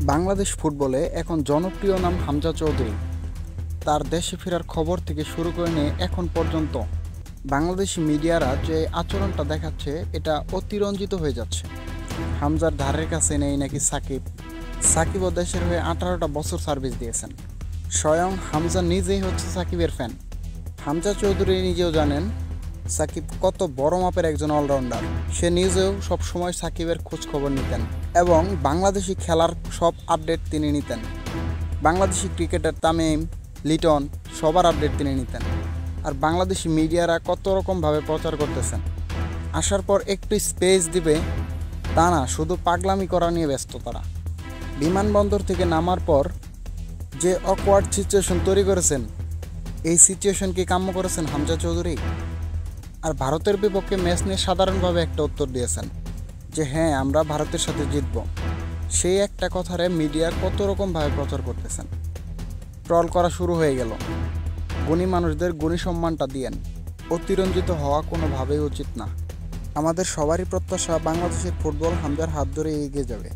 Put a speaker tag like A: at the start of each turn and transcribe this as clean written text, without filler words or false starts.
A: বাংলাদেশ ফুটবলে এখন জনপ্রিয় নাম হামজা চৌধুরী। তার দেশে ফেরার খবর থেকে শুরু করে নিয়ে এখন পর্যন্ত বাংলাদেশি মিডিয়ারা যে আচরণটা দেখাচ্ছে এটা অতিরঞ্জিত হয়ে যাচ্ছে। হামজার ধারের কাছে নেই নাকি সাকিবও দেশের হয়ে 18টা বছর সার্ভিস দিয়েছেন। স্বয়ং হামজা নিজেই হচ্ছে সাকিবের ফ্যান। হামজা চৌধুরী নিজেও জানেন সাকিব কত বড় মাপের একজন অলরাউন্ডার। সে নিজেও সবসময় সাকিবের খোঁজ খবর নিতেন এবং বাংলাদেশি খেলার সব আপডেট তিনি নিতেন। বাংলাদেশি ক্রিকেটার তামিম, লিটন সবার আপডেট তিনি নিতেন। আর বাংলাদেশি মিডিয়ারা কত রকমভাবে প্রচার করতেছেন, আসার পর একটু স্পেস দিবে তা না, শুধু পাগলামি করা নিয়ে ব্যস্ত তারা। বিমানবন্দর থেকে নামার পর যে অকওয়ার্ড সিচুয়েশন তৈরি করেছেন, এই সিচুয়েশন কি কাম্য করেছেন হামজা চৌধুরী? আর ভারতের বিপক্ষে ম্যাচ নিয়ে সাধারণভাবে একটা উত্তর দিয়েছেন যে হ্যাঁ, আমরা ভারতের সাথে জিতব। সেই একটা কথারে মিডিয়া কত রকমভাবে প্রচার করতেছেন। ট্রল করা শুরু হয়ে গেল। গুণী মানুষদের গুণী সম্মানটা দিয়েন। অতিরঞ্জিত হওয়া কোনোভাবেই উচিত না। আমাদের সবারই প্রত্যাশা বাংলাদেশের ফুটবল হামজার হাত ধরে এগিয়ে যাবে।